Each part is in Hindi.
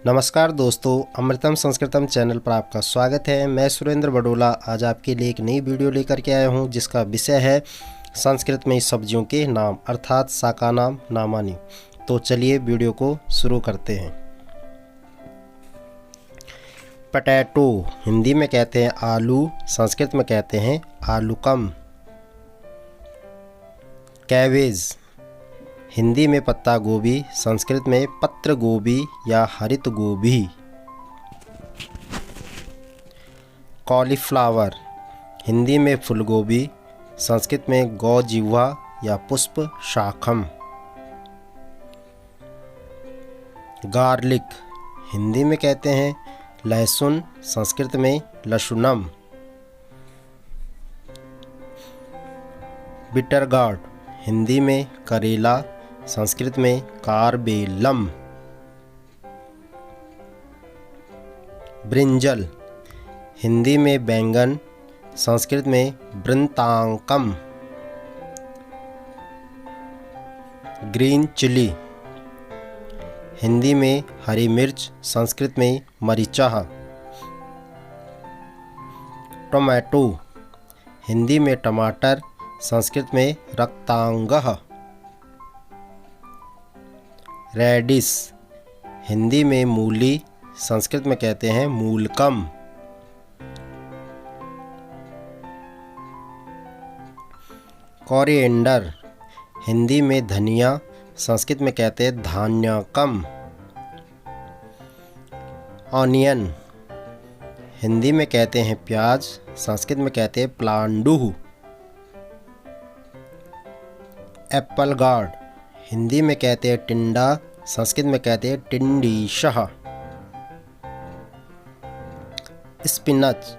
नमस्कार दोस्तों, अमृतम संस्कृतम चैनल पर आपका स्वागत है। मैं सुरेंद्र बडोला आज आपके लिए एक नई वीडियो लेकर के आया हूं, जिसका विषय है संस्कृत में सब्जियों के नाम अर्थात शाकानाम नामानि। तो चलिए वीडियो को शुरू करते हैं। पोटैटो हिंदी में कहते हैं आलू, संस्कृत में कहते हैं आलूकम। कैबेज हिंदी में पत्ता गोभी, संस्कृत में पत्र गोभी या हरित गोभी। कॉलीफ्लावर हिंदी में फूलगोभी, संस्कृत में गौजिह्वा या पुष्प शाखम। गार्लिक हिंदी में कहते हैं लहसुन, संस्कृत में लशुनम। बिटर गार्ड हिंदी में करेला, संस्कृत में कार्बेलम। ब्रिंजल हिंदी में बैंगन, संस्कृत में वृंतांकम। ग्रीन चिली हिंदी में हरी मिर्च, संस्कृत में मरीचा। टोमेटो हिंदी में टमाटर, संस्कृत में रक्तांगः। रेडिश हिंदी में मूली, संस्कृत में कहते हैं मूलकम। कोरिएंडर हिंदी में धनिया, संस्कृत में कहते हैं धान्यकम। ऑनियन हिंदी में कहते हैं प्याज, संस्कृत में कहते हैं प्लांडुह। एप्पल गार्ड हिंदी में कहते हैं टिंडा, संस्कृत में कहते हैं टिंडीशः। स्पिनच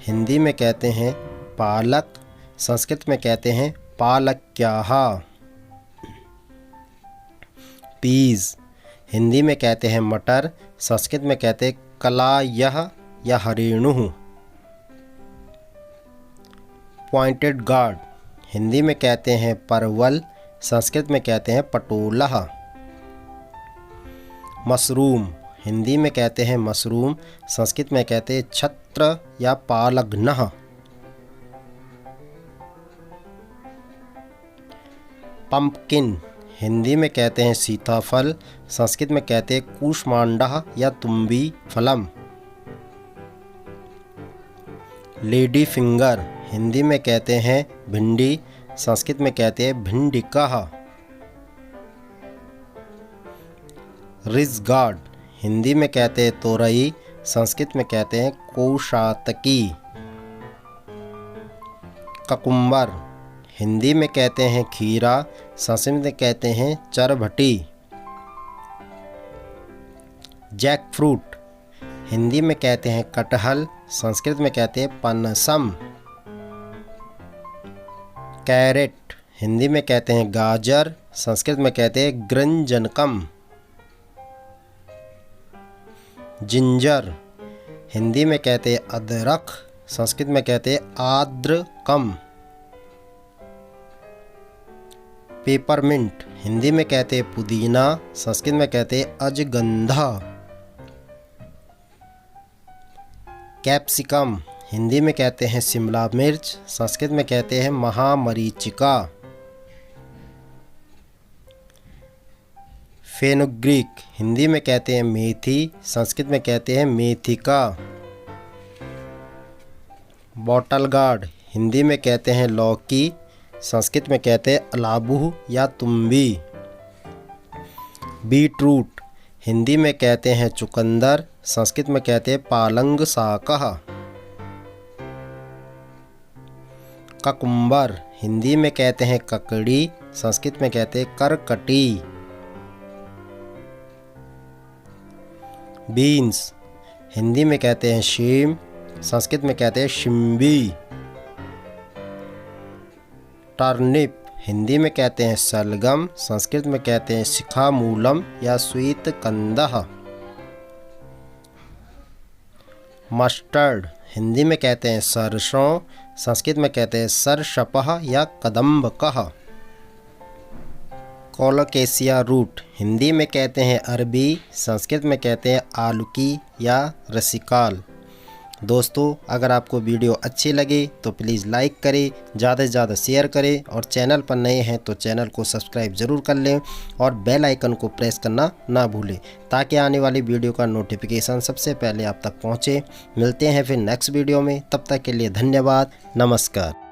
हिंदी में कहते हैं पालक, संस्कृत में कहते हैं पालक्याः। पीज हिंदी में कहते हैं मटर, संस्कृत में कहते हैं कलायः या हरेणुः। पॉइंटेड गार्ड हिंदी में कहते हैं परवल, संस्कृत में कहते हैं पटोलः। मशरूम हिंदी में कहते हैं मशरूम, संस्कृत में कहते हैं छत्र या पालग्नः। पंपकिन हिंदी में कहते हैं सीताफल, संस्कृत में कहते हैं कूष्मांडः या तुम्बी फलम। लेडी फिंगर हिंदी में कहते हैं भिंडी, संस्कृत में कहते हैं भिंडिकः। रिज गार्ड हिंदी में कहते हैं तोरई, संस्कृत में कहते हैं कोशातकी। ककुम्बर हिंदी में कहते हैं खीरा, संस्कृत में कहते हैं चरभटी। जैक फ्रूट हिंदी में कहते हैं कटहल, संस्कृत में कहते हैं पनसम। कैरेट हिंदी में कहते हैं गाजर, संस्कृत में कहते हैं गृंजनकम। जिंजर हिंदी में कहते हैं अदरक, संस्कृत में कहते हैं आद्रकम। पेपरमिंट हिंदी में कहते हैं पुदीना, संस्कृत में कहते हैं अजगंधा। कैप्सिकम हिंदी में कहते हैं शिमला मिर्च, संस्कृत में कहते हैं महामरीचिका। फेनुग्रीक हिंदी में कहते हैं मेथी, संस्कृत में कहते हैं मेथिका। बॉटल गार्ड हिंदी में कहते हैं लौकी, संस्कृत में कहते हैं अलाबुह या तुम्बी। बीटरूट हिंदी में कहते हैं चुकंदर, संस्कृत में कहते हैं पालंग शाकः। ककुम्बर हिंदी में कहते हैं ककड़ी, संस्कृत में कहते हैं करकटी। बीन्स हिंदी में कहते हैं शीम, संस्कृत में कहते हैं शिम्बी। टर्निप हिंदी में कहते हैं सलगम, संस्कृत में कहते हैं शिखामूलम या श्वेतकंदः। मस्टर्ड हिंदी में कहते हैं सरसों, संस्कृत में कहते हैं सरशपः या कदम्बकः। कोलोकेशिया रूट, हिंदी में कहते हैं अरबी, संस्कृत में कहते हैं आलूकी या रसिकाल। दोस्तों, अगर आपको वीडियो अच्छी लगे तो प्लीज़ लाइक करें, ज़्यादा से ज़्यादा शेयर करें और चैनल पर नए हैं तो चैनल को सब्सक्राइब ज़रूर कर लें और बेल आइकन को प्रेस करना ना भूलें ताकि आने वाली वीडियो का नोटिफिकेशन सबसे पहले आप तक पहुँचे। मिलते हैं फिर नेक्स्ट वीडियो में, तब तक के लिए धन्यवाद, नमस्कार।